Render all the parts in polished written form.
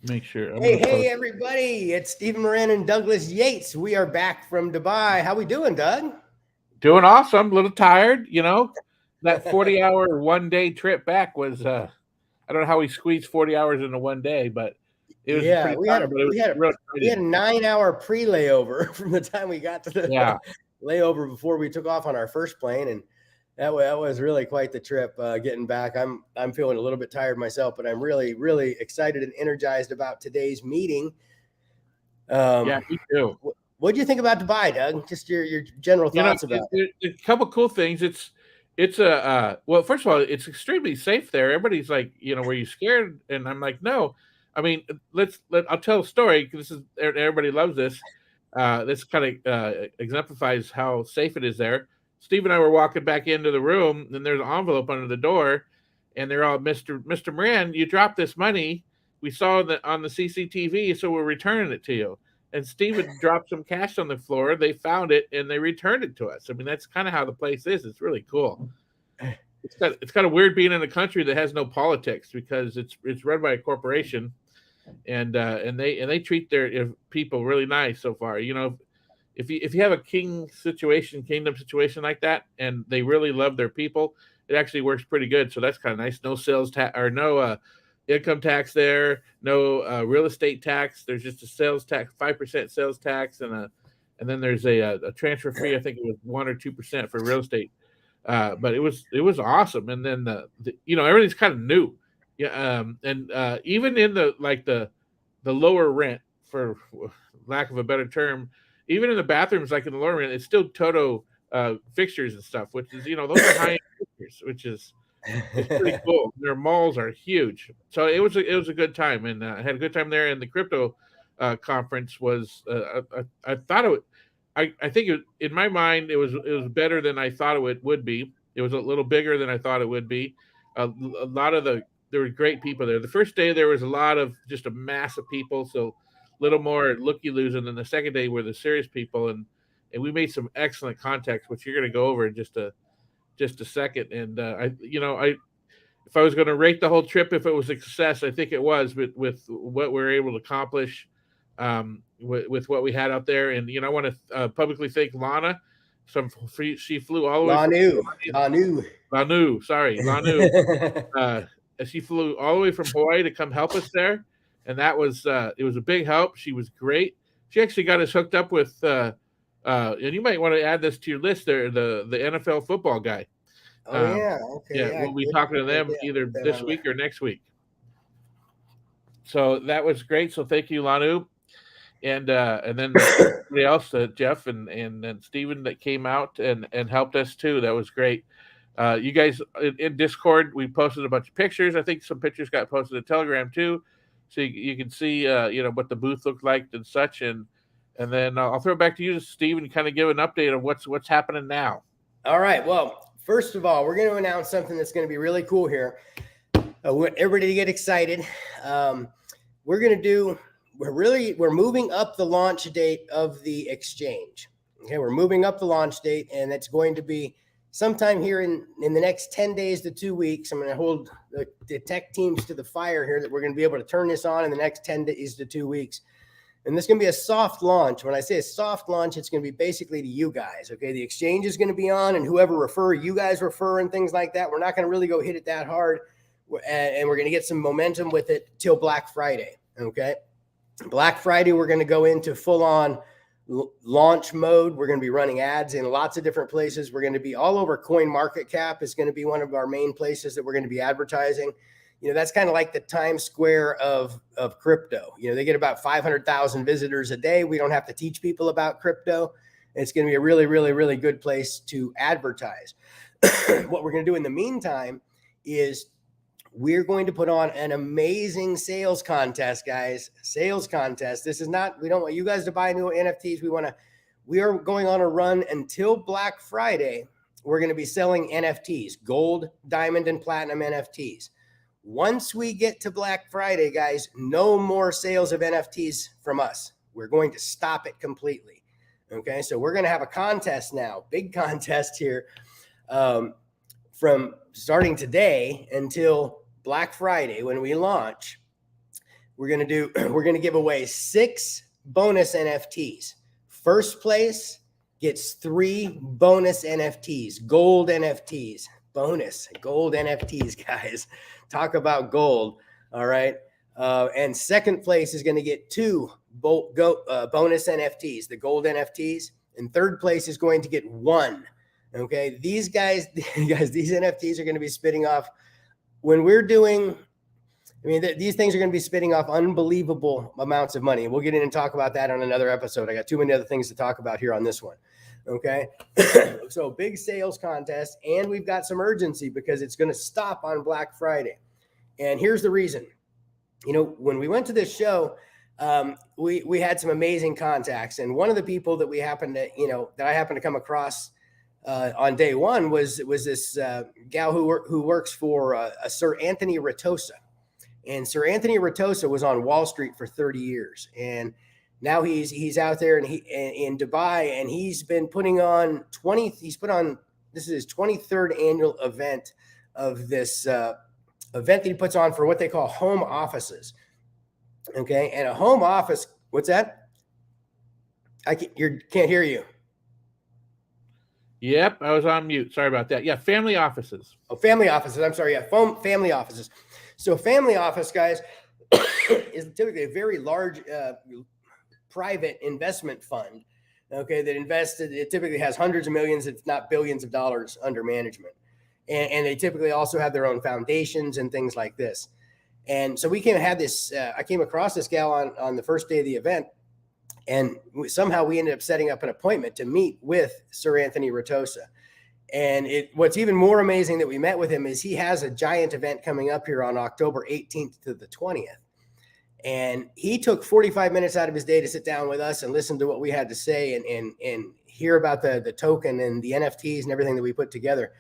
Make sure I'm Hey, going to hey, post. everybody! It's Stephen Moran and Douglas Yates. We are back from Dubai. How we doing, Doug? Doing awesome. A little tired, That 40-hour one day trip back was I don't know how we squeezed 40 hours into one day, but it was Yeah, pretty tired, but it was real we had a exciting. 9 hour pre layover from the time we got to the Yeah. layover before we took off on our first plane, and that was really quite the trip. Getting back, I'm feeling a little bit tired myself, but I'm really excited and energized about today's meeting. Yeah, me too. What do you think about Dubai, Doug? Just your general thoughts about it. A couple cool things. It's a well, first of all, it's extremely safe there. Everybody's like, were you scared? And I'm like, no. I mean, I'll tell a story. 'Cause everybody loves this. This kind of exemplifies how safe it is there. Steve and I were walking back into the room, and there's an envelope under the door, and they're all, Mister Moran, you dropped this money. We saw that on the CCTV, so we're returning it to you. And Steven dropped some cash on the floor. They found it and they returned it to us. I mean, that's kind of how the place is. It's really cool. It's kind of weird being in a country that has no politics because it's run by a corporation, and they treat their people really nice so far. If you have a kingdom situation like that, and they really love their people, it actually works pretty good. So that's kind of nice. No sales tax or no income tax there. No real estate tax. There's just a sales tax, 5% sales tax, and then there's a transfer fee. I think it was 1 or 2% for real estate. But it was awesome. And then everything's kind of new. Yeah, and even in the lower rent, for lack of a better term, even in the bathrooms, like in the lower rent, it's still Toto fixtures and stuff, which is those are high end fixtures, which is it's pretty cool. Their malls are huge, so it was a good time, and I had a good time there. And the crypto conference was I thought it would, I think in my mind it was better than I thought it would be. It was a little bigger than I thought it would be. A lot of there were great people there. The first day there was a lot of just a mass of people, so a little more looky loos, and then the second day were the serious people, and we made some excellent contacts, which you're going to go over in just a second. And I if I was going to rate the whole trip, if it was a success, I think it was with what we were able to accomplish, with what we had out there. And I want to publicly thank Lana. She flew all the way from Lanu, Hawaii. Lanu. Lanu, sorry, Lanu. Uh, she flew all the way from Hawaii to come help us there, and that was it was a big help. She was great. She actually got us hooked up with, and you might want to add this to your list there, the NFL football guy. Oh Um, yeah, okay, yeah, yeah, we'll be good, talking to good them idea. either Put that this on week there. or next week. So that was great. So thank you, Lanu, and then everybody else, Jeff and then Steven, that came out and helped us too. That was great. You guys in Discord, we posted a bunch of pictures. I think some pictures got posted in Telegram too, so you can see what the booth looked like and such. And then I'll throw it back to you, Steve, and kind of give an update of what's happening now. All right. Well, first of all, we're going to announce something that's going to be really cool here. I want everybody to get excited. Um, we're going to do. We're moving up the launch date of the exchange. Okay, we're moving up the launch date, and it's going to be sometime here in the next 10 days to 2 weeks. I'm going to hold the tech teams to the fire here that we're going to be able to turn this on in the next 10 days to 2 weeks. And this is going to be a soft launch. When I say a soft launch, it's going to be basically to you guys. Okay, the exchange is going to be on, and whoever you guys refer, and things like that. We're not going to really go hit it that hard, and we're going to get some momentum with it till Black Friday. Okay, Black Friday, we're going to go into full-on launch mode. We're going to be running ads in lots of different places. We're going to be all over. CoinMarketCap is going to be one of our main places that we're going to be advertising. That's kind of like the Times Square of crypto. They get about 500,000 visitors a day. We don't have to teach people about crypto. It's going to be a really good place to advertise. What we're going to do in the meantime is we're going to put on an amazing sales contest, guys. Sales contest. This is not, we don't want you guys to buy new NFTs. We are going on a run until Black Friday. We're going to be selling NFTs, gold, diamond, and platinum NFTs. Once we get to Black Friday, guys, no more sales of NFTs from us. We're going to stop it completely. Okay, so we're going to have a contest now, big contest here, from starting today until Black Friday when we launch. we're going to give away 6 bonus NFTs. First place gets 3 bonus NFTs, gold NFTs, bonus gold NFTs, guys. Talk about gold. All right. And second place is going to get 2 bonus NFTs, the gold NFTs. And third place is going to get 1. Okay. These guys, these NFTs are going to be spitting off when we're doing. I mean, these things are going to be spitting off unbelievable amounts of money. We'll get in and talk about that on another episode. I got too many other things to talk about here on this one. Okay. So big sales contest, and we've got some urgency because it's going to stop on Black Friday. And here's the reason. When we went to this show, we had some amazing contacts. And one of the people that we happened to, that I happened to come across on day one was this gal who works for Sir Anthony Ratosa. And Sir Anthony Ratosa was on Wall Street for 30 years. And now he's out there and in Dubai, and he's been putting on this is his 23rd annual event of this event that he puts on for what they call home offices. Okay. And a home office, what's that? Can't hear you. Yep, I was on mute. Sorry about that. Yeah, family offices. Oh, family offices. I'm sorry. Yeah, family offices. So family office, guys, is typically a very large private investment fund, okay, that invested. It typically has hundreds of millions, if not billions of dollars under management. And they typically also have their own foundations and things like this. And so I came across this gal on the first day of the event, and somehow we ended up setting up an appointment to meet with Sir Anthony Ratosa. And what's even more amazing that we met with him is he has a giant event coming up here on October 18th to the 20th. And he took 45 minutes out of his day to sit down with us and listen to what we had to say and hear about the token and the NFTs and everything that we put together.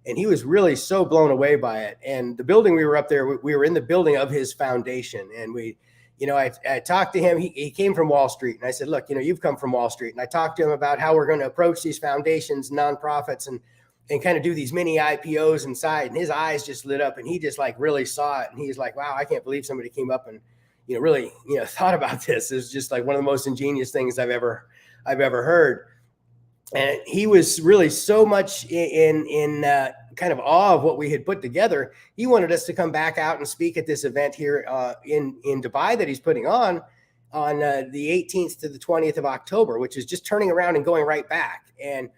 And he was really so blown away by it. And the building we were up there, we were in the building of his foundation. And I talked to him. He came from Wall Street. And I said, look, you've come from Wall Street. And I talked to him about how we're going to approach these foundations, nonprofits, and kind of do these mini IPOs inside. And his eyes just lit up, and he just really saw it. And he's like, wow, I can't believe somebody came up and, really, thought about this. It's just like one of the most ingenious things I've ever heard. And he was really so much in kind of awe of what we had put together. He wanted us to come back out and speak at this event here in Dubai that he's putting on the 18th to the 20th of October, which is just turning around and going right back. And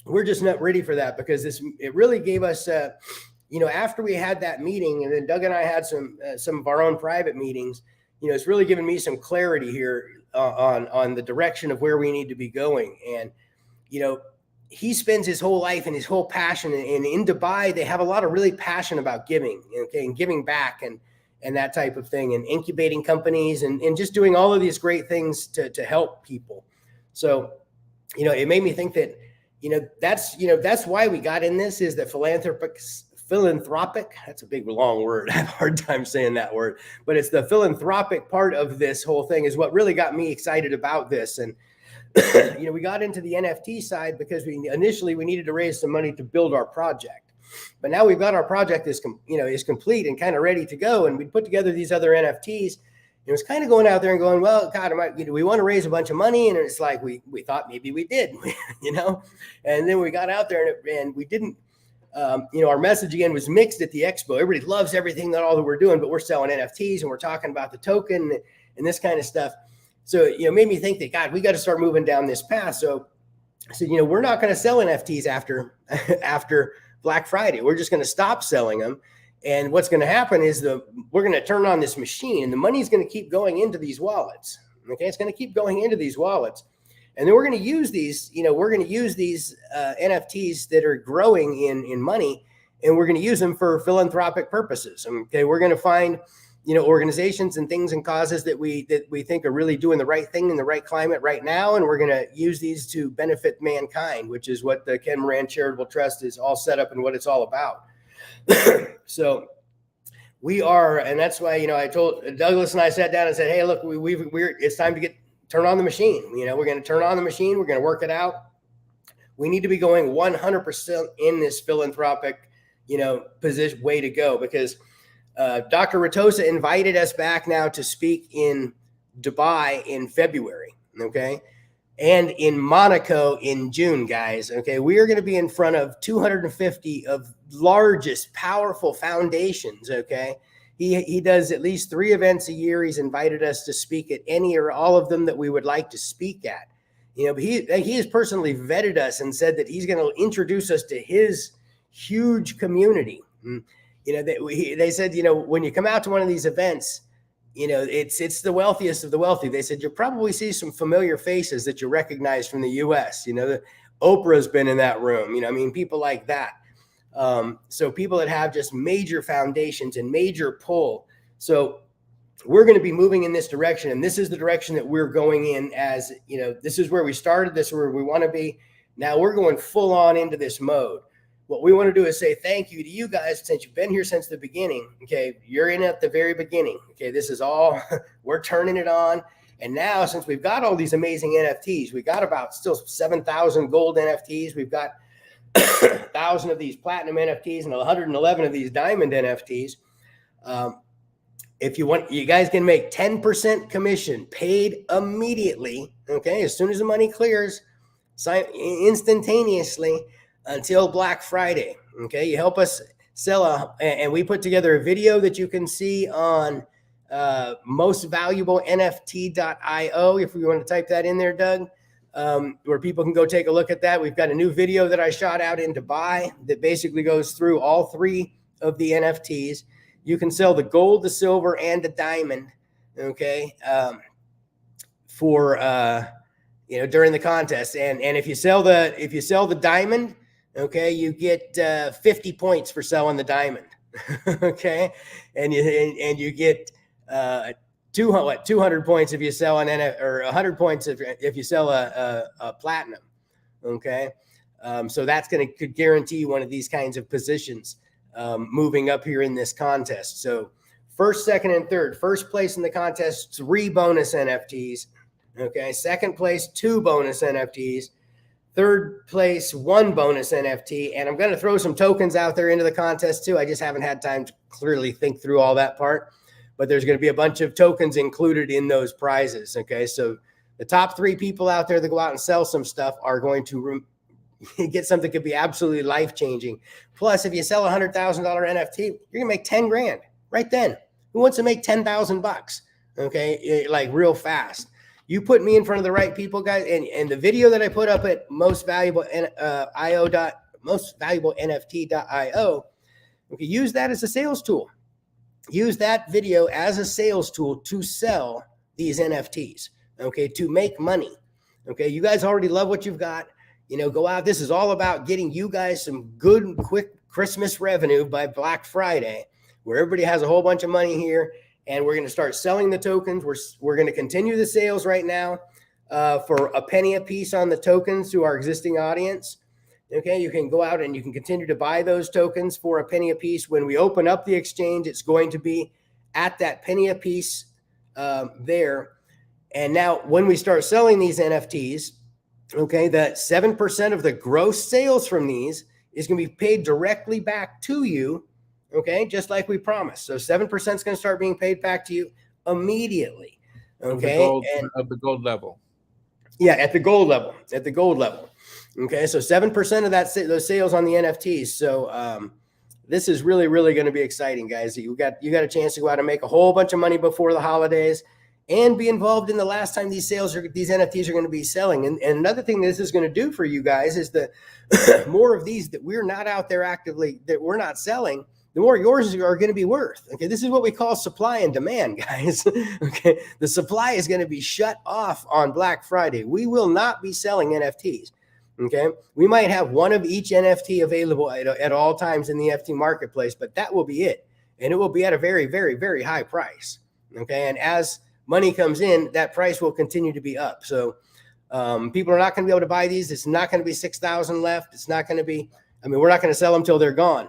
we're just not ready for that because it really gave us, after we had that meeting, and then Doug and I had some of our own private meetings, it's really given me some clarity here on the direction of where we need to be going. And, he spends his whole life and his whole passion. And in Dubai, they have a lot of really passion about giving, okay, and giving back and that type of thing, and incubating companies and just doing all of these great things to help people. So, it made me think that, that's why we got in this, is that philanthropic, that's a big long word. I have a hard time saying that word, but it's the philanthropic part of this whole thing is what really got me excited about this. And, we got into the NFT side because we needed to raise some money to build our project. But now we've got our project is complete and kind of ready to go. And we put together these other NFTs. It was kind of going out there and going, well, God, we want to raise a bunch of money. And it's like, we thought maybe we did, and then we got out there and we didn't, our message again was mixed at the expo. Everybody loves everything that we're doing, but we're selling NFTs and we're talking about the token and this kind of stuff. So, it made me think that, God, we got to start moving down this path. So I said, we're not going to sell NFTs after Black Friday. We're just going to stop selling them. And what's going to happen is we're going to turn on this machine, and the money is going to keep going into these wallets. Okay. It's going to keep going into these wallets. And then we're going to use these, NFTs that are growing in money, and we're going to use them for philanthropic purposes. Okay. We're going to find, organizations and things and causes that we think are really doing the right thing in the right climate right now. And we're going to use these to benefit mankind, which is what the Ken Moran Charitable Trust is all set up and what it's all about. So we are, and that's why, I told Douglas and I sat down and said, hey, look, it's time to turn on the machine. We're going to turn on the machine. We're going to work it out. We need to be going 100% in this philanthropic, way to go, because Dr. Ratosa invited us back now to speak in Dubai in February, okay? And in Monaco in June, guys, okay? We are going to be in front of 250 of largest, powerful foundations, okay? He does at least 3 events a year. He's invited us to speak at any or all of them that we would like to speak at. You know, but he has personally vetted us and said that he's going to introduce us to his huge community. You know, they said, you know, when you come out to one of these events, you know, it's the wealthiest of the wealthy. They said you'll probably see some familiar faces that you recognize from the U.S. You know, Oprah's been in that room. You know, I mean, people like that. So people that have just major foundations and major pull. So we're going to be moving in this direction, and this is the direction that we're going in. As you know, this is where we started. This is where we want to be. Now we're going full on into this mode. What we want to do is say thank you to you guys since you've been here since the beginning. Okay, you're in at the very beginning. Okay, this is all we're turning it on. And now, since we've got all these amazing NFTs, we got about still 7,000 gold NFTs. We've got 1,000 of these platinum NFTs and 111 of these diamond NFTs. If you want, you guys can make 10% commission paid immediately. Okay, as soon as the money clears, sign instantaneously until Black Friday. Okay, you help us sell and we put together a video that you can see on mostvaluablenft.io. If you want to type that in there, Doug, where people can go take a look at that. We've got a new video that I shot out in Dubai that basically goes through all 3 of the NFTs. You can sell the gold, the silver, and the diamond. Okay, for you know, during the contest, and if you sell the diamond, okay, you get 50 points for selling the diamond. Okay, and you get 200 points if you sell an or 100 points if you sell a platinum. Okay, so that's going to guarantee one of these kinds of positions moving up here in this contest. So first, second, and third. First place in the contest, 3 bonus NFTs. Okay, second place, 2 bonus NFTs. Third place, 1 bonus NFT. And I'm going to throw some tokens out there into the contest too. I just haven't had time to clearly think through all that part. But there's going to be a bunch of tokens included in those prizes. Okay, so the top 3 people out there that go out and sell some stuff are going to get something that could be absolutely life-changing. Plus, if you sell a $100,000 NFT, you're going to make 10 grand right then. Who wants to make 10,000 bucks? Okay, like real fast. You put me in front of the right people, guys, and the video that I put up at mostvaluablenft.io, okay, use that as a sales tool. Use that video as a sales tool to sell these NFTs, okay, to make money. Okay, you guys already love what you've got. You know, go out. This is all about getting you guys some good, quick Christmas revenue by Black Friday, where everybody has a whole bunch of money here. And we're going to start selling the tokens. We're going to continue the sales right now for a penny a piece on the tokens to our existing audience. Okay, you can go out and you can continue to buy those tokens for a penny a piece. When we open up the exchange, it's going to be at that penny a piece there. And now when we start selling these NFTs, okay, that 7% of the gross sales from these is going to be paid directly back to you. Okay, just like we promised. So 7% is going to start being paid back to you immediately. Okay, of the gold level. Yeah, at the gold level. Okay, so 7% of those sales on the NFTs. So this is really, really going to be exciting, guys. You got a chance to go out and make a whole bunch of money before the holidays and be involved in the last time these NFTs are going to be selling. And another thing this is going to do for you guys is the more of these that we're not out there actively, that we're not selling, the more yours are going to be worth. Okay, this is what we call supply and demand, guys. Okay, the supply is going to be shut off on Black Friday. We will not be selling NFTs. Okay, we might have one of each NFT available at all times in the NFT marketplace, but that will be it. And it will be at a very, very, very high price. Okay, and as money comes in, that price will continue to be up. So people are not going to be able to buy these. It's not going to be 6,000 left. It's not going to be, we're not going to sell them till they're gone.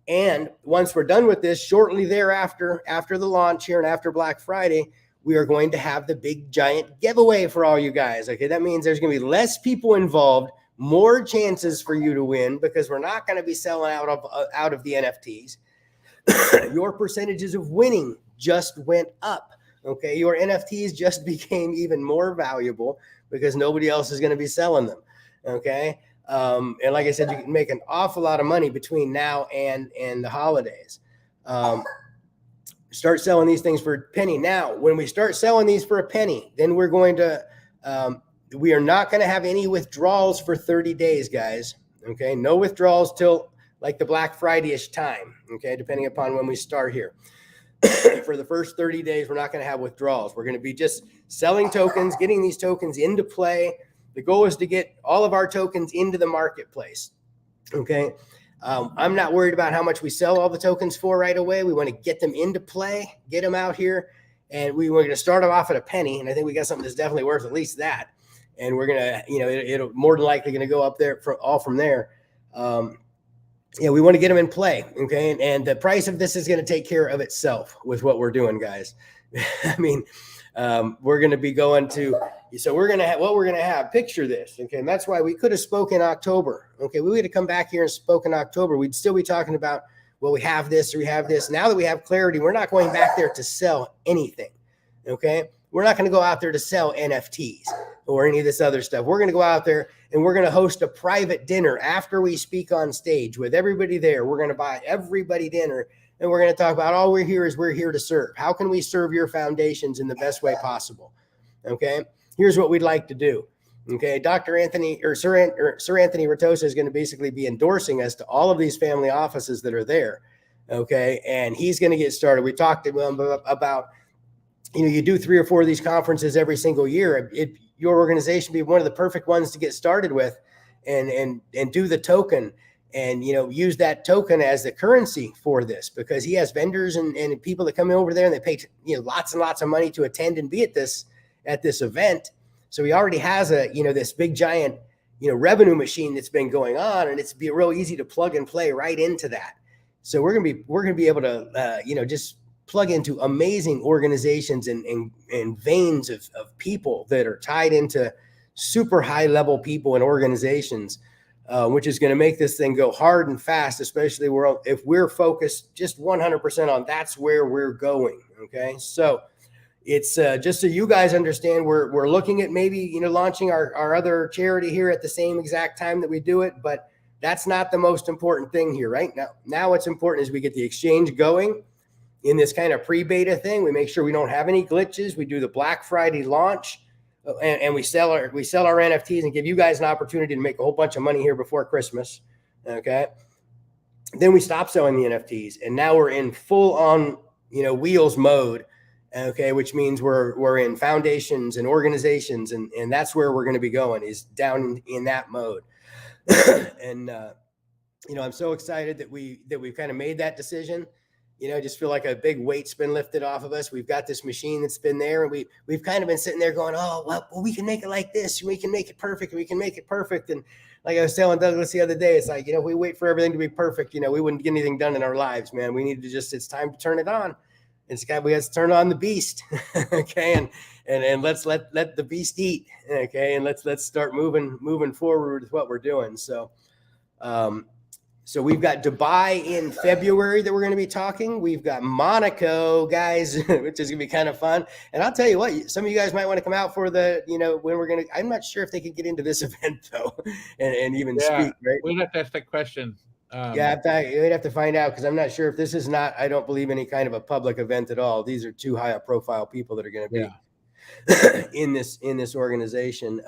And once we're done with this, shortly thereafter, after the launch here and after Black Friday, we are going to have the big giant giveaway for all you guys. Okay, that means there's going to be less people involved, more chances for you to win because we're not going to be selling out of the NFTs. Your percentages of winning just went up. Okay, your NFTs just became even more valuable because nobody else is going to be selling them. Okay, and like I said, you can make an awful lot of money between now and the holidays. Start selling these things for a penny. Now, when we start selling these for a penny, then we're going to we are not going to have any withdrawals for 30 days, guys. Okay, no withdrawals till like the Black Friday-ish time. Okay, depending upon when we start here. For the first 30 days, we're not going to have withdrawals. We're going to be just selling tokens, getting these tokens into play. The goal is to get all of our tokens into the marketplace. Okay. I'm not worried about how much we sell all the tokens for right away. We want to get them into play, get them out here, and we were going to start them off at a penny. And I think we got something that's definitely worth at least that. And we're going to, it'll more than likely going to go up there from there. We want to get them in play. Okay. And the price of this is going to take care of itself with what we're doing, guys. I mean, we're going to be going to, so we're going to have, what we're going to have, picture this. Okay. And that's why we could have spoke in October. Okay. We would have come back here and spoke in October. We'd still be talking about, well, we have this or we have this. Now that we have clarity, we're not going back there to sell anything. Okay. We're not going to go out there to sell NFTs or any of this other stuff. We're going to go out there and we're going to host a private dinner after we speak on stage with everybody there. We're going to buy everybody dinner and we're going to talk about all we're here to serve. How can we serve your foundations in the best way possible? Okay. Here's what we'd like to do. Okay. Dr. Anthony or Sir Anthony Ratosa is going to basically be endorsing us to all of these family offices that are there. Okay. And he's going to get started. We talked to him about, you do 3 or 4 of these conferences every single year. Your organization be one of the perfect ones to get started with and do the token and, use that token as the currency for this, because he has vendors and people that come over there and they pay, lots and lots of money to attend and be at this event. So he already has this big giant, revenue machine that's been going on, and it's be real easy to plug and play right into that. So we're going to be able to, just plug into amazing organizations and veins of people that are tied into super high level people and organizations, which is going to make this thing go hard and fast, especially if we're focused just 100% on that's where we're going. Okay. So it's just so you guys understand, we're looking at maybe, launching our other charity here at the same exact time that we do it, but that's not the most important thing here right now. Now what's important is we get the exchange going in this kind of pre-beta thing. We make sure we don't have any glitches. We do the Black Friday launch and we sell our NFTs and give you guys an opportunity to make a whole bunch of money here before Christmas. Okay. Then we stop selling the NFTs and now we're in full on, wheels mode. Okay. Which means we're in foundations and organizations and that's where we're going to be going, is down in that mode. And, I'm so excited that we've kind of made that decision. I just feel like a big weight's been lifted off of us. We've got this machine that's been there, and we've kind of been sitting there going, oh, well, we can make it like this. We can make it perfect. We can make it perfect. And like I was telling Douglas the other day, it's like, if we wait for everything to be perfect, we wouldn't get anything done in our lives, man. We need to it's time to turn it on. We have to turn on the beast. Okay. And let's let the beast eat. Okay. And let's start moving forward with what we're doing. So, so we've got Dubai in February that we're going to be talking. We've got Monaco, guys, which is going to be kind of fun. And I'll tell you what, some of you guys might want to come out for the, when we're going to, I'm not sure if they can get into this event though, and even speak, right? We'd have to ask that question. We'd have to find out, because I'm not sure if this is not, I don't believe, any kind of a public event at all. These are too high a profile people that are going to be in this organization.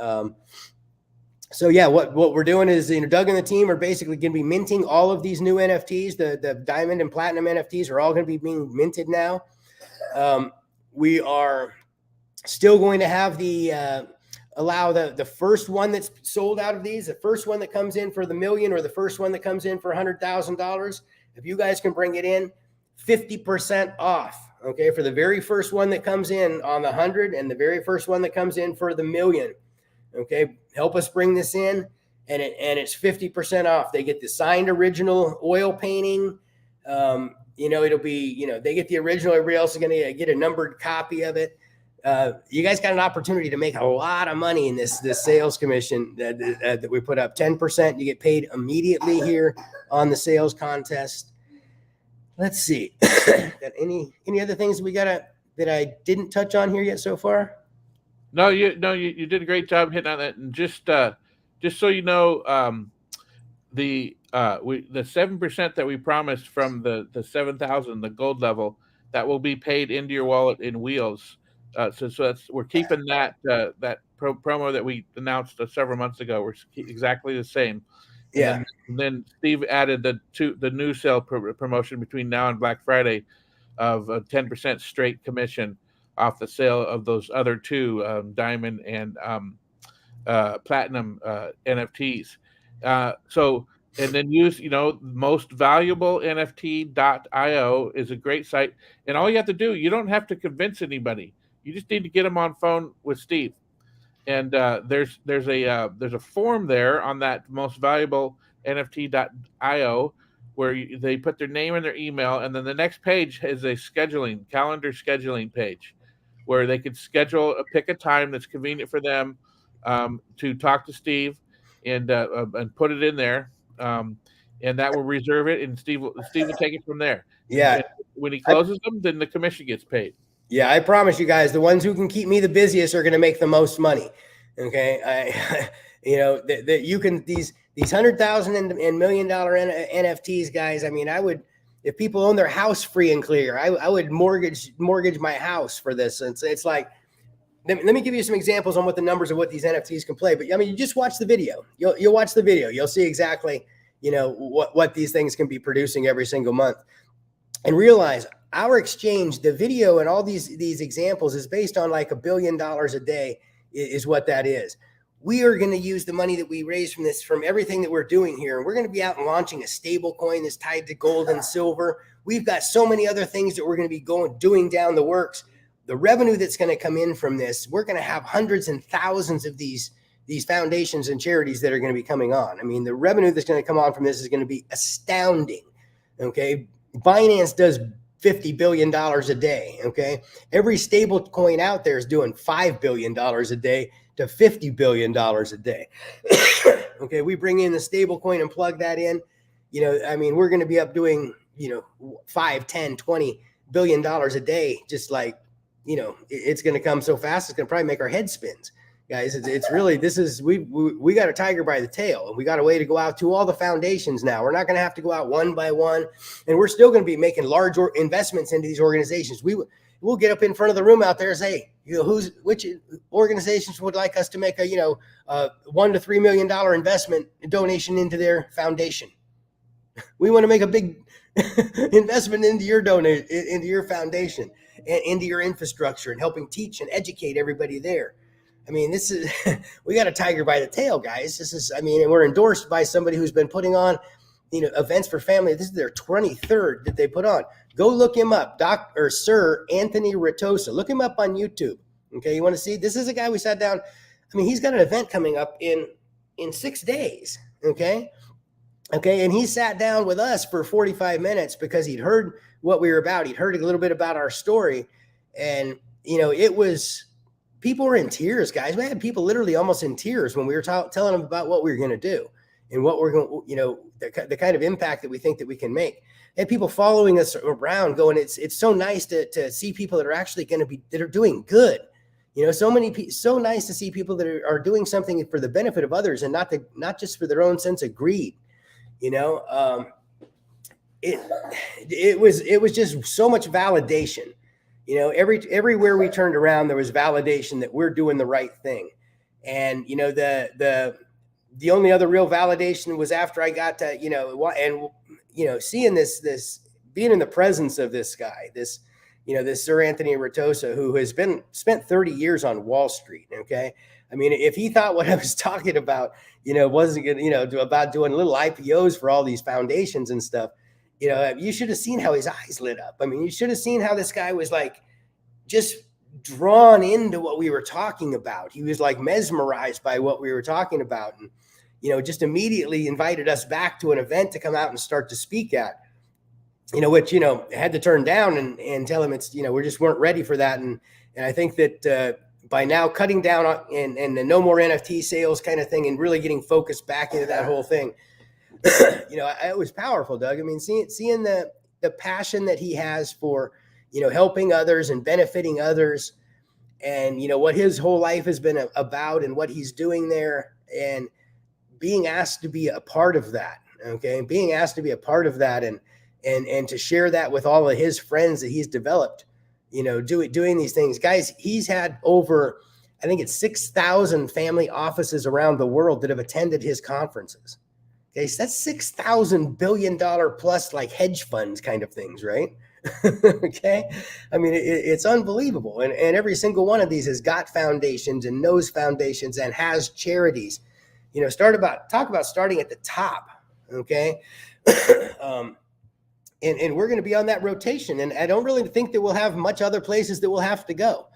So yeah, what we're doing is, Doug and the team are basically going to be minting all of these new NFTs. The diamond and platinum NFTs are all going to be being minted now. We are still going to have allow the first one that's sold out of these, the first one that comes in for the $1 million or the first one that comes in for $100,000. If you guys can bring it in, 50% off. Okay, for the very first one that comes in on the 100 and the very first one that comes in for the $1 million. Okay, help us bring this in, and it's 50% off. They get the signed original oil painting. It'll be, they get the original. Everybody else is going to get a numbered copy of it. You guys got an opportunity to make a lot of money in this sales commission that we put up. 10%. You get paid immediately here on the sales contest. let's see. Got any other things that I didn't touch on here yet so far? No, you did a great job hitting on that. And just so you know, the 7% that we promised from the 7,000, the gold level, that will be paid into your wallet in wheels. So that's, we're keeping that promo that we announced several months ago. We're exactly the same. And Yeah. then Steve added the new sale promotion between now and Black Friday of a 10% straight commission off the sale of those other two, diamond and platinum NFTs. So, and then use, most valuable NFT.io is a great site. And all you have to do, you don't have to convince anybody. You just need to get them on phone with Steve. And there's a form there on that most valuable NFT.io where they put their name and their email, and then the next page is a calendar scheduling page where they could pick a time that's convenient for them, to talk to Steve and put it in there, and that will reserve it, and Steve will take it from there. Yeah. And when he closes them, then the commission gets paid. Yeah, I promise you guys, the ones who can keep me the busiest are going to make the most money. Okay, that you can these 100,000 and $1 million NFTs, guys. I mean, I would, if people own their house free and clear, I would mortgage my house for this. It's like, let me give you some examples on what the numbers of what these NFTs can play. But I mean, you just watch the video. You'll watch the video. You'll see exactly, what these things can be producing every single month, and realize our exchange, the video and all these examples is based on like $1 billion a day is what that is. We are going to use the money that we raise from everything that we're doing here. And we're going to be out and launching a stable coin that's tied to gold and silver. We've got so many other things that we're going to be doing down the works. The revenue that's going to come in from this, we're going to have hundreds and thousands of these foundations and charities that are going to be coming on. I mean, the revenue that's going to come on from this is going to be astounding. Okay. Binance does $50 billion a day. Okay. Every stable coin out there is doing $5 billion a day to $50 billion a day. Okay. We bring in the stable coin and plug that in. I mean, we're going to be up doing, 5, 10, $20 billion a day. Just like, it's going to come so fast. It's going to probably make our head spins, guys. It's really, we got a tiger by the tail, and we got a way to go out to all the foundations now. We're not going to have to go out one by one, and we're still going to be making large investments into these organizations. We'll get up in front of the room out there and say, which organizations would like us to make a, $1 to $3 million investment donation into their foundation. We want to make a big investment into your foundation and into your infrastructure and helping teach and educate everybody there. I mean, we got a tiger by the tail, guys. And we're endorsed by somebody who's been putting on, events for family. This is their 23rd that they put on. Go look him up, Sir Anthony Ritosa. Look him up on YouTube. Okay, you want to see? This is a guy we sat down. I mean, he's got an event coming up in 6 days. Okay, and he sat down with us for 45 minutes because he'd heard what we were about. He'd heard a little bit about our story, and it was. People were in tears, guys. We had people literally almost in tears when we were telling them about what we were going to do and what we're going, the kind of impact that we think that we can make. And people following us around going, it's so nice to see people that are actually going to be, that are doing good. So nice to see people that are doing something for the benefit of others and not just for their own sense of greed. It was just so much validation. Everywhere we turned around, there was validation that we're doing the right thing. And, the only other real validation was after I got to, seeing this, being in the presence of this guy, this Sir Anthony Ritosa, who has spent 30 years on Wall Street. Okay. I mean, if he thought what I was talking about, wasn't good, about doing little IPOs for all these foundations and stuff, you should have seen how his eyes lit up. I mean, you should have seen how this guy was like just drawn into what we were talking about. He was like mesmerized by what we were talking about, and just immediately invited us back to an event to come out and start to speak at. Which had to turn down and tell him it's we just weren't ready for that. And I think that by now cutting down on and the no more NFT sales kind of thing and really getting focused back into that whole thing. It was powerful, Doug. I mean, seeing the the passion that he has for, helping others and benefiting others, and, what his whole life has been about and what he's doing there, and being asked to be a part of that. Okay. Being asked to be a part of that, and to share that with all of his friends that he's developed, doing these things. Guys, he's had over, I think it's 6,000 family offices around the world that have attended his conferences. Okay, so that's $6,000 billion plus, like hedge funds kind of things, right? Okay, I mean, it's unbelievable, and every single one of these has got foundations and knows foundations and has charities. Talk about starting at the top. Okay, and we're going to be on that rotation, and I don't really think that we'll have much other places that we'll have to go.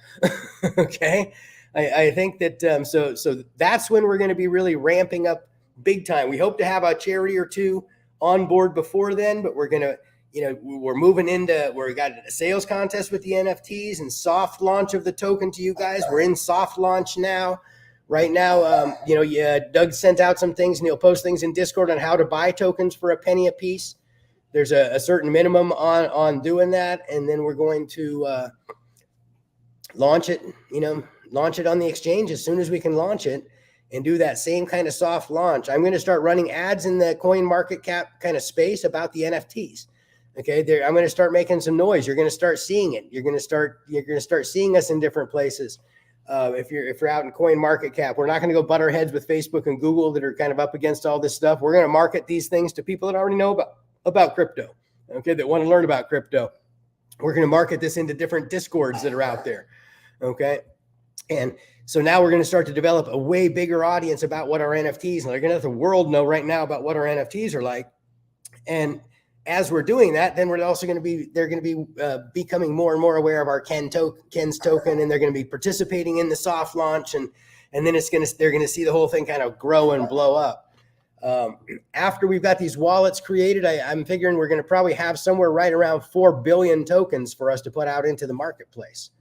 Okay, I think that so that's when we're going to be really ramping up big time. We hope to have a charity or two on board before then, but we're going to, we're moving into, we got a sales contest with the NFTs and soft launch of the token to you guys. We're in soft launch now. Right now, Doug sent out some things, and he'll post things in Discord on how to buy tokens for a penny a piece. There's a certain minimum on doing that, and then we're going to launch it on the exchange as soon as we can launch it, and do that same kind of soft launch. I'm going to start running ads in the coin market cap kind of space about the NFTs. Okay, I'm going to start making some noise. You're going to start seeing it. You're going to start seeing us in different places. If you're out in coin market cap, we're not going to go butt our heads with Facebook and Google that are kind of up against all this stuff. We're going to market these things to people that already know about crypto. Okay, that want to learn about crypto. We're going to market this into different Discords that are out there. Okay, and so now we're going to start to develop a way bigger audience about what our NFTs, and they're going to let the world know right now about what our NFTs are like. And as we're doing that, then we're also going to be, they're going to be becoming more and more aware of our Ken's token, and they're going to be participating in the soft launch, and then they're going to see the whole thing kind of grow and blow up. After we've got these wallets created, I'm figuring we're going to probably have somewhere right around 4 billion tokens for us to put out into the marketplace.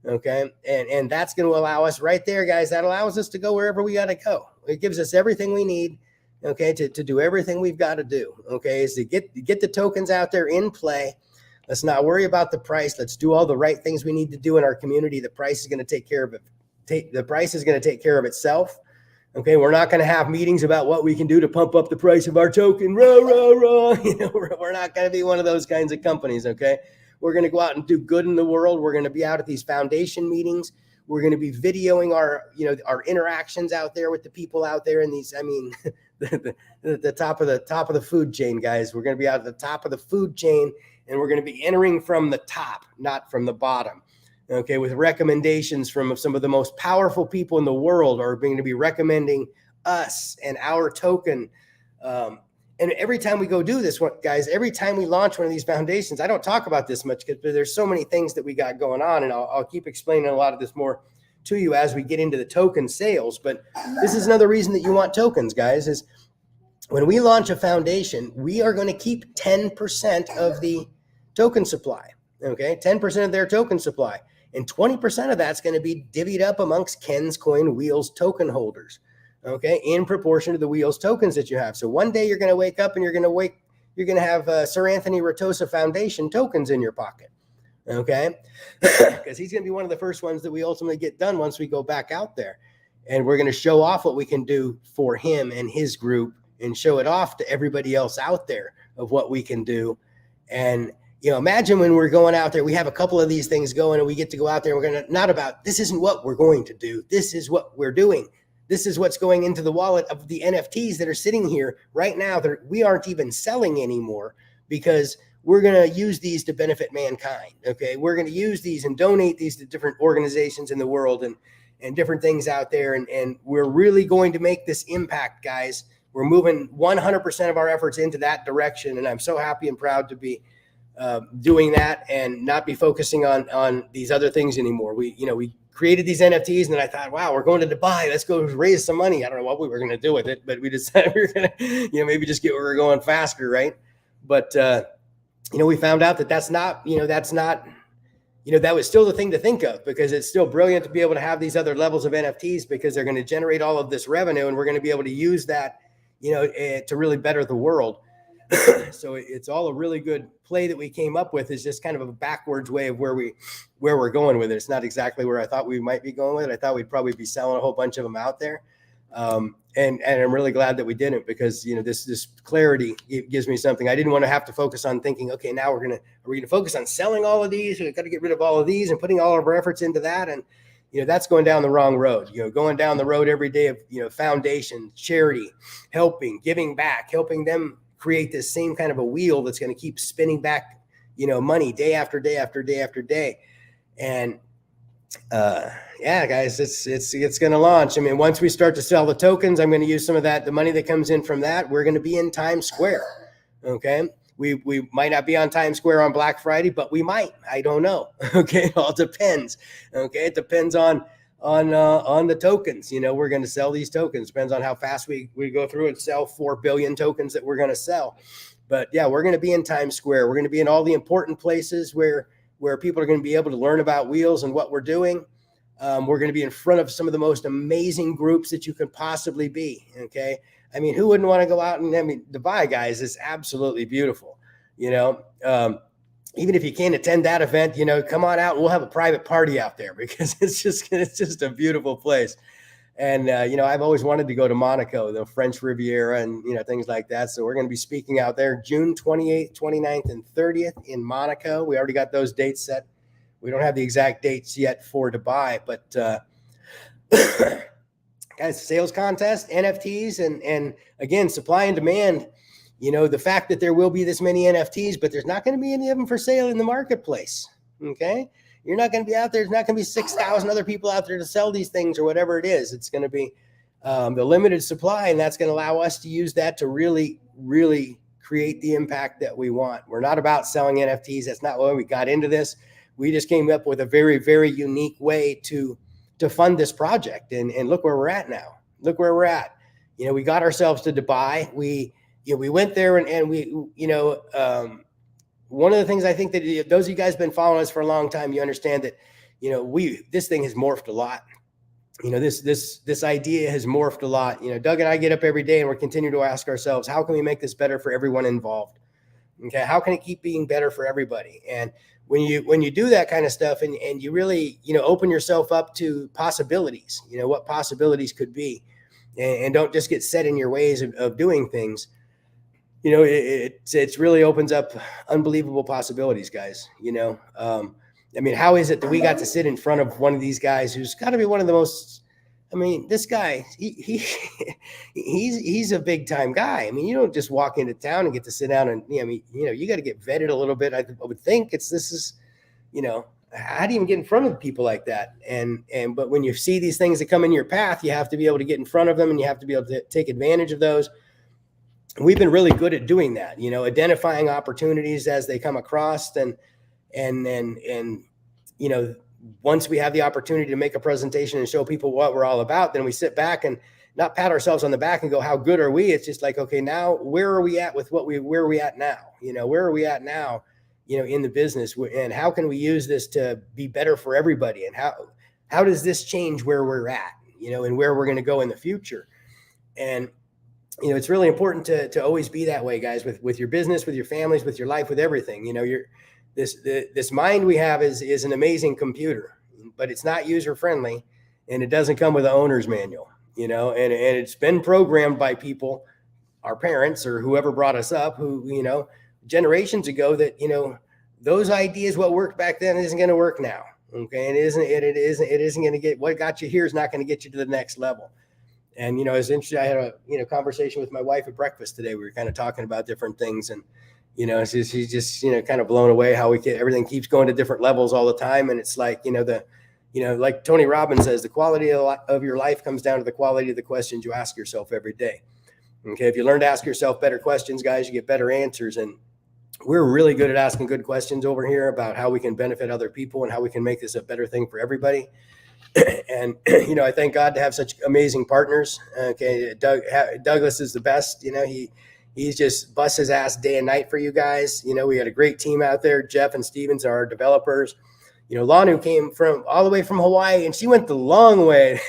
Okay. And that's going to allow us right there, guys. That allows us to go wherever we got to go. It gives us everything we need. Okay. To do everything we've got to do. Okay. Is to get the tokens out there in play. Let's not worry about the price. Let's do all the right things we need to do in our community. The price is going to take care of it. The price is going to take care of itself. Okay. We're not going to have meetings about what we can do to pump up the price of our token. Rah, rah, rah. We're not going to be one of those kinds of companies. Okay. We're going to go out and do good in the world. We're going to be out at these foundation meetings. We're going to be videoing our interactions out there with the people out there in these, the top of the food chain, guys. We're going to be out at the top of the food chain, and we're going to be entering from the top, not from the bottom. Okay. With recommendations from some of the most powerful people in the world are going to be recommending us and our token. And every time we go do this, guys, every time we launch one of these foundations, I don't talk about this much because there's so many things that we got going on, and I'll keep explaining a lot of this more to you as we get into the token sales. But this is another reason that you want tokens, guys, is when we launch a foundation, we are going to keep 10% of the token supply, okay? 10% of their token supply. And 20% of that's going to be divvied up amongst Ken's Coin Wheels token holders. Okay, in proportion to the Wheels tokens that you have. So one day you're going to wake up and you're going to have Sir Anthony Ratosa Foundation tokens in your pocket. Okay, because he's going to be one of the first ones that we ultimately get done once we go back out there, and we're going to show off what we can do for him and his group, and show it off to everybody else out there of what we can do. And imagine when we're going out there, we have a couple of these things going, and we get to go out there. And we're going to not about this isn't what we're going to do. This is what we're doing. This is what's going into the wallet of the NFTs that are sitting here right now that we aren't even selling anymore, because we're going to use these to benefit mankind. Okay. We're going to use these and donate these to different organizations in the world and different things out there. And we're really going to make this impact, guys. We're moving 100% of our efforts into that direction. And I'm so happy and proud to be doing that and not be focusing on these other things anymore. We created these NFTs, and then I thought, wow, we're going to Dubai. Let's go raise some money. I don't know what we were going to do with it, but we decided we were going to, maybe just get where we're going faster, right? But we found out that's not, that was still the thing to think of, because it's still brilliant to be able to have these other levels of NFTs, because they're going to generate all of this revenue, and we're going to be able to use that, to really better the world. So it's all a really good play that we came up with. Is just kind of a backwards way of where we're going with it. It's not exactly where I thought we might be going with it. I thought we'd probably be selling a whole bunch of them out there. And I'm really glad that we didn't, because, you know, this clarity, it gives me something. I didn't want to have to focus on thinking, okay, now are we gonna focus on selling all of these? We've got to get rid of all of these and putting all of our efforts into that. And, you know, that's going down the wrong road. You know, going down the road every day of, you know, foundation, charity, helping, giving back, helping them create this same kind of a wheel that's going to keep spinning back, you know, money day after day after day after day. And yeah, guys, it's going to launch. I mean, once we start to sell the tokens, I'm going to use some of that, the money that comes in from that. We're going to be in Times Square. Okay. We might not be on Times Square on Black Friday, but we might. I don't know. Okay. It all depends. Okay. It depends on the tokens. You know, we're going to sell these tokens. Depends on how fast we go through and sell 4 billion tokens that we're going to sell. But yeah, we're going to be in Times Square. We're going to be in all the important places where people are going to be able to learn about wheels and what we're doing. We're going to be in front of some of the most amazing groups that you could possibly be. Okay. I mean, who wouldn't want to go out and, I mean, Dubai, guys, is absolutely beautiful. You know, even if you can't attend that event, you know, come on out. We'll have a private party out there, because it's just a beautiful place. And, you know, I've always wanted to go to Monaco, the French Riviera, and, you know, things like that. So we're going to be speaking out there June 28th, 29th, and 30th in Monaco. We already got those dates set. We don't have the exact dates yet for Dubai, but guys, sales contest, NFTs, and again, supply and demand. You know, the fact that there will be this many NFTs, but there's not going to be any of them for sale in the marketplace. Okay. You're not going to be out there. There's not going to be 6,000 other people out there to sell these things or whatever it is. It's going to be the limited supply, and that's going to allow us to use that to really, really create the impact that we want. We're not about selling NFTs. That's not why we got into this. We just came up with a very, very unique way to fund this project. And look where we're at now. Look where we're at. You know, we got ourselves to Dubai. We went there and we, you know, one of the things I think that those of you guys have been following us for a long time, you understand that, you know, this thing has morphed a lot. You know, this idea has morphed a lot. You know, Doug and I get up every day and we're continuing to ask ourselves, how can we make this better for everyone involved? Okay. How can it keep being better for everybody? And when you do that kind of stuff and you really, you know, open yourself up to possibilities, you know, what possibilities could be, and don't just get set in your ways of doing things, you know, it really opens up unbelievable possibilities, guys. You know, I mean, how is it that we got to sit in front of one of these guys who's got to be one of the most, I mean, this guy, he's a big time guy. I mean, you don't just walk into town and get to sit down and, I mean, you know, you got to get vetted a little bit. I would think this is, you know, how do you even get in front of people like that? But when you see these things that come in your path, you have to be able to get in front of them and you have to be able to take advantage of those. We've been really good at doing that, you know, identifying opportunities as they come across and, you know, once we have the opportunity to make a presentation and show people what we're all about, then we sit back and not pat ourselves on the back and go, how good are we? It's just like, okay, now where are we at with where are we at now? You know, where are we at now, you know, in the business, and how can we use this to be better for everybody? And how does this change where we're at, you know, and where we're going to go in the future? And, you know, it's really important to always be that way, guys, with your business, with your families, with your life, with everything. You know, this mind we have is an amazing computer, but it's not user friendly, and it doesn't come with an owner's manual, you know, and it's been programmed by people, our parents or whoever brought us up, who, you know, generations ago, that, you know, those ideas, what worked back then isn't going to work now. Okay. And it isn't going to get, what got you here is not going to get you to the next level. And, you know, it's interesting. I had a conversation with my wife at breakfast today. We were kind of talking about different things, and, you know, she's just, you know, kind of blown away how everything keeps going to different levels all the time. And it's like, you know, like Tony Robbins says, the quality of your life comes down to the quality of the questions you ask yourself every day. Okay. If you learn to ask yourself better questions, guys, you get better answers. And we're really good at asking good questions over here about how we can benefit other people and how we can make this a better thing for everybody. And, you know, I thank God to have such amazing partners. Okay. Douglas is the best. You know, he's just busts his ass day and night for you guys. You know, we had a great team out there. Jeff and Stevens are our developers. You know, Lanu came all the way from Hawaii, and she went the long way.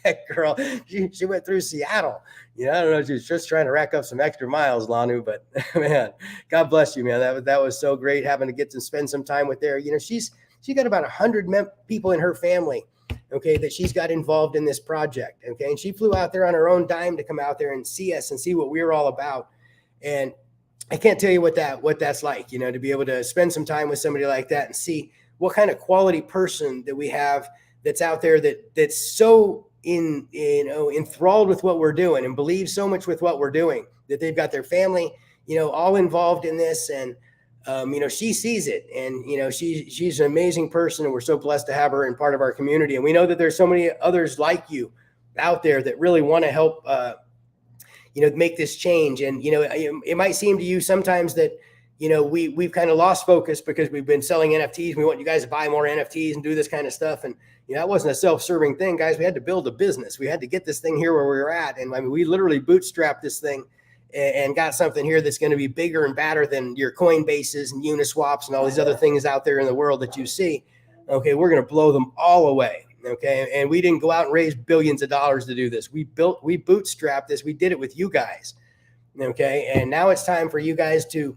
that girl, she went through Seattle. I don't know, she was just trying to rack up some extra miles, Lanu, but man, God bless you, man. That was so great having to get to spend some time with her. She's got about 100 people in her family, okay, that she's got involved in this project, okay, and she flew out there on her own dime to come out there and see us and see what we're all about. And I can't tell you what that's like, to be able to spend some time with somebody like that and see what kind of quality person that we have that's out there that's so enthralled with what we're doing and believes so much with what we're doing that they've got their family, all involved in this. And, she sees it, and, she's an amazing person, and we're so blessed to have her in part of our community. And we know that there's so many others like you out there that really want to help, make this change. And, it might seem to you sometimes that, we've kind of lost focus because we've been selling NFTs. We want you guys to buy more NFTs and do this kind of stuff. And, that wasn't a self-serving thing, guys. We had to build a business. We had to get this thing here where we were at. And I mean, we literally bootstrapped this thing and got something here that's going to be bigger and badder than your Coinbases and Uniswaps and all these other things out there in the world that you see. Okay, we're going to blow them all away. Okay, and we didn't go out and raise billions of dollars to do this. We bootstrapped this. We did it with you guys. Okay, and now it's time for you guys to,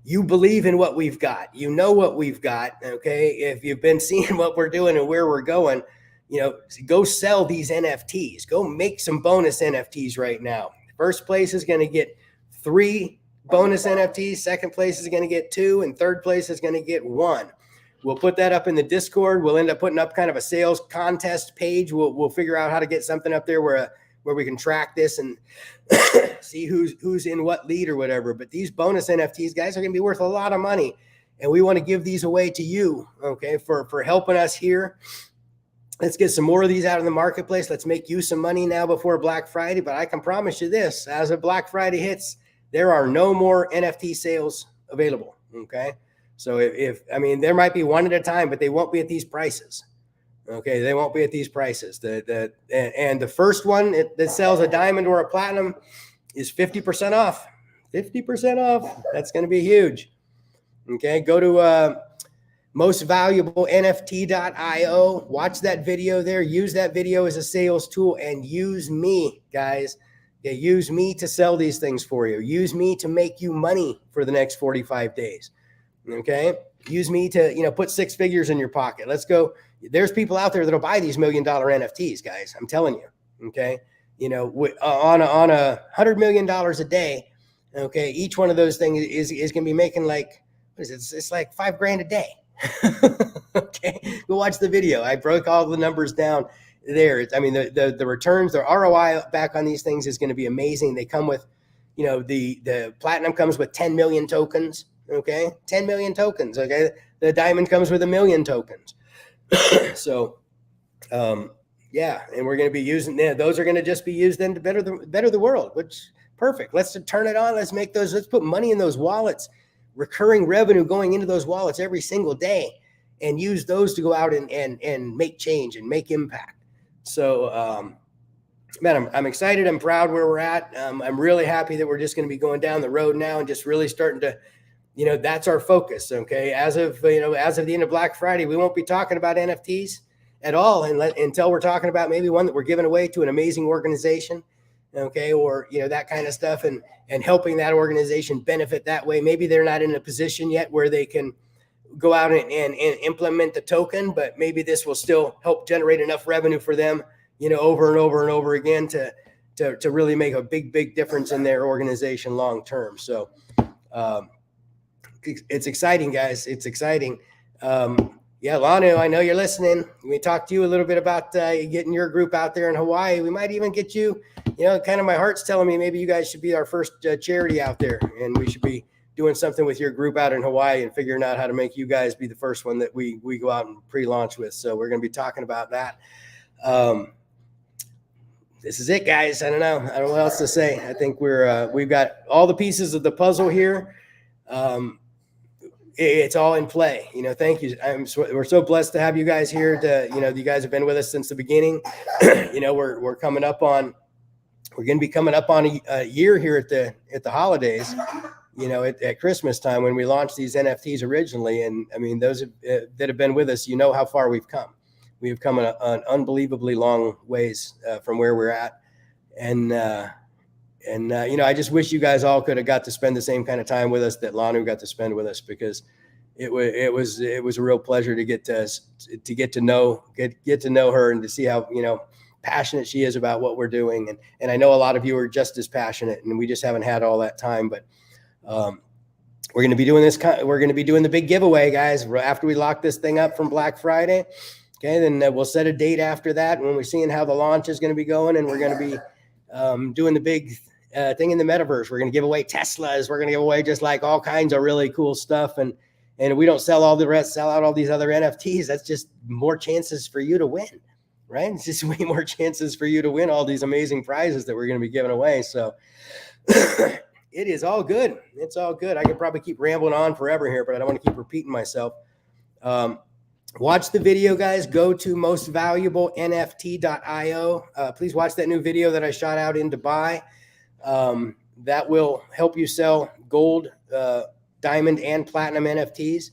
you believe in what we've got. You know what we've got. Okay, if you've been seeing what we're doing and where we're going, go sell these NFTs. Go make some bonus NFTs right now. First place is going to get 3 bonus NFTs. Second place is going to get 2, and third place is going to get 1. We'll put that up in the Discord. We'll end up putting up kind of a sales contest page. We'll figure out how to get something up there where we can track this and see who's in what lead or whatever. But these bonus NFTs, guys, are going to be worth a lot of money, and we want to give these away to you, okay, for helping us here. Let's get some more of these out in the marketplace. Let's make you some money now before Black Friday. But I can promise you this, as of Black Friday hits, there are no more NFT sales available, okay? So there might be one at a time, but they won't be at these prices. Okay, they won't be at these prices. And the first one that sells a diamond or a platinum is 50% off. 50% off. That's going to be huge. Okay, go to mostvaluablenft.io. Watch that video there. Use that video as a sales tool, and use me, guys. Yeah, use me to sell these things for you. Use me to make you money for the next 45 days. Okay, use me to put 6 figures in your pocket. Let's go. There's people out there that'll buy these $1 million NFTs, guys. I'm telling you. Okay, on $100 million a day. Okay, each one of those things is going to be making like, what is it? It's like $5,000 a day. Okay, go watch the video. I broke all the numbers down there. I mean, the returns, the ROI back on these things is going to be amazing. They come with, the platinum comes with 10 million tokens. Okay, 10 million tokens. Okay, the diamond comes with 1 million tokens. So, yeah, and we're going to be using those are going to just be used then to better the world. Which perfect. Let's turn it on. Let's make those. Let's put money in those wallets, recurring revenue going into those wallets every single day, and use those to go out and make change and make impact. So, man, I'm excited. I'm proud where we're at. I'm really happy that we're just going to be going down the road now and just really starting to. That's our focus. Okay. As of the end of Black Friday, we won't be talking about NFTs at all until we're talking about maybe one that we're giving away to an amazing organization. Okay. Or, that kind of stuff and helping that organization benefit that way. Maybe they're not in a position yet where they can go out and implement the token, but maybe this will still help generate enough revenue for them, over and over and over again to really make a big difference in their organization long-term. So, it's exciting, guys. It's exciting. Yeah, Lanu, I know you're listening. We talked to you a little bit about getting your group out there in Hawaii. We might even get you, kind of my heart's telling me maybe you guys should be our first charity out there, and we should be doing something with your group out in Hawaii and figuring out how to make you guys be the first one that we go out and pre-launch with. So we're going to be talking about that. This is it, guys. I don't know what else to say. I think we've got all the pieces of the puzzle here. It's all in play. Thank you. We're so blessed to have you guys here. You guys have been with us since the beginning. We're coming up on. We're going to be coming up on a year here at the holidays. At Christmas time when we launched these NFTs originally, and I mean those that have been with us, how far we've come. we've come an unbelievably long ways from where we're at. And I just wish you guys all could have got to spend the same kind of time with us that Lanu got to spend with us, because it was a real pleasure to get to know her and to see how passionate she is about what we're doing. And I know a lot of you are just as passionate, and we just haven't had all that time. But we're going to be doing this. We're going to be doing the big giveaway, guys, after we lock this thing up from Black Friday. Okay, then we'll set a date after that when we're seeing how the launch is going to be going, and we're going to be doing the big thing in the metaverse. We're going to give away Teslas. We're going to give away just like all kinds of really cool stuff. And we don't sell out all these other NFTs. That's just more chances for you to win, right? It's just way more chances for you to win all these amazing prizes that we're going to be giving away. So it is all good. It's all good. I could probably keep rambling on forever here, but I don't want to keep repeating myself. Watch the video, guys. Go to mostvaluablenft.io. Please watch that new video that I shot out in Dubai. That will help you sell gold, diamond, and platinum NFTs.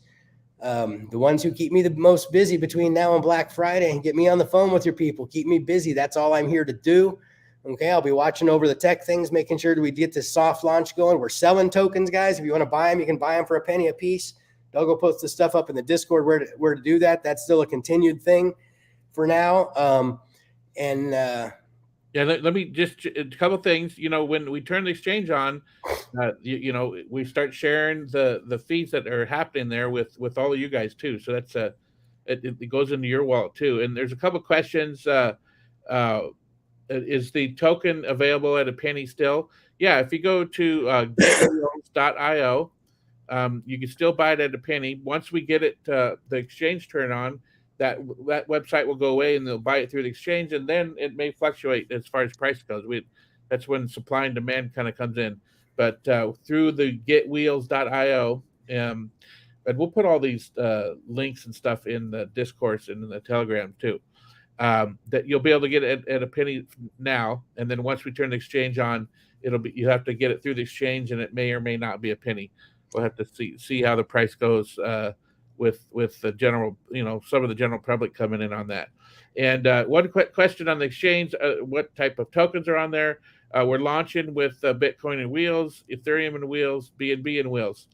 The ones who keep me the most busy between now and Black Friday, and get me on the phone with your people. Keep me busy. That's all I'm here to do. Okay, I'll be watching over the tech things, making sure that we get this soft launch going. We're selling tokens, guys. If you want to buy them, you can buy them for a penny a piece. I'll go post the stuff up in the Discord where to do that. That's still a continued thing for now. Yeah, let me just a couple things. When we turn the exchange on, we start sharing the fees that are happening there with all of you guys too. So that's it goes into your wallet too. And there's a couple questions. Is the token available at a penny still? Yeah, if you go to getwheels.io. You can still buy it at a penny. Once we get it the exchange turn on, that website will go away and they'll buy it through the exchange, and then it may fluctuate as far as price goes. That's when supply and demand kind of comes in. But through the getwheels.io, and we'll put all these links and stuff in the discourse and in the Telegram too. That you'll be able to get it at a penny now, and then once we turn the exchange on, you have to get it through the exchange, and it may or may not be a penny. We'll have to see how the price goes with the general, some of the general public coming in on that. And one quick question on the exchange: what type of tokens are on there? We're launching with Bitcoin and Wheels, Ethereum and Wheels, BNB and Wheels.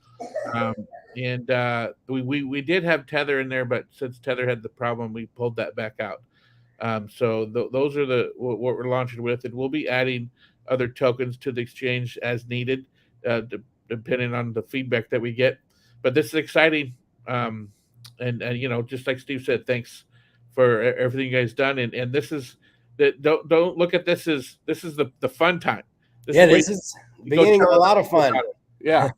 We did have Tether in there, but since Tether had the problem, we pulled that back out. So those are what we're launching with, and we'll be adding other tokens to the exchange as needed, depending on the feedback that we get. But this is exciting. And just like Steve said, thanks for everything you guys done. And this is that don't look at this as this is the fun time. This is the beginning of a lot of fun. Yeah.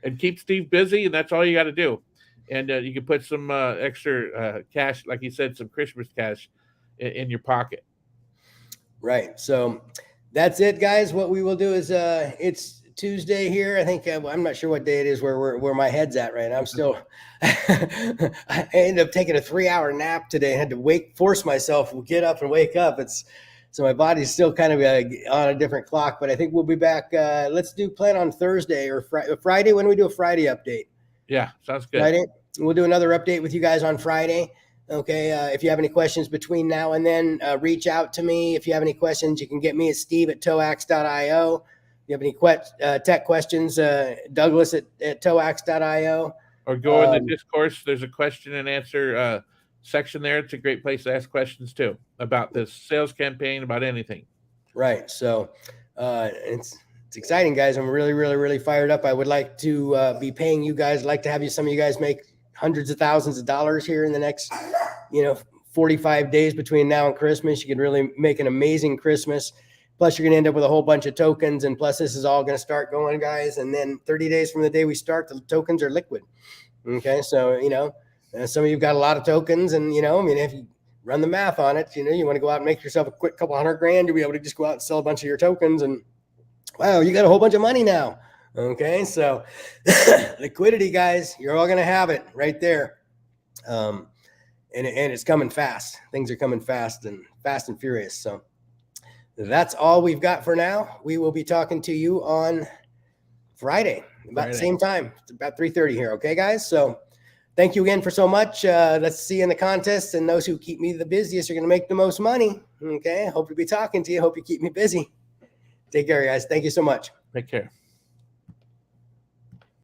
And keep Steve busy, and that's all you got to do. And you can put some extra cash, like you said, some Christmas cash in your pocket. Right. So that's it, guys. What we will do is it's Tuesday here. I think I'm not sure what day it is where my head's at right now. I'm still I ended up taking a 3-hour nap today. I had to force myself to get up and wake up. So my body's still kind of on a different clock, but I think we'll be back. Let's plan on Thursday or Friday when we do a Friday update. Yeah, sounds good. Friday. We'll do another update with you guys on Friday. Okay. If you have any questions between now and then, reach out to me. If you have any questions, you can get me at steve@toax.io. If you have any tech questions, Douglas at toax.io. Or go in the discourse. There's a question and answer section there. It's a great place to ask questions too about this sales campaign, about anything. Right. So it's exciting, guys. I'm really, really, really fired up. I would like to be paying you guys. I'd like to have some of you guys make hundreds of thousands of dollars here in the next, 45 days between now and Christmas. You could really make an amazing Christmas. Plus, you're going to end up with a whole bunch of tokens. And plus, this is all going to start going, guys. And then 30 days from the day we start, the tokens are liquid. Okay. So, some of you got a lot of tokens. And, if you run the math on it, you want to go out and make yourself a quick couple $100,000, you'll be able to just go out and sell a bunch of your tokens. And wow, you got a whole bunch of money now. Okay. So liquidity, guys, you're all going to have it right there. And it's coming fast. Things are coming fast and furious. So that's all we've got for now. We will be talking to you on Friday about the same time. It's about 3:30 here. Okay, guys. So thank you again for so much. Let's see you in the contest, and those who keep me the busiest are going to make the most money. Okay. Hope to be talking to you. Hope you keep me busy. Take care, guys. Thank you so much. Take care.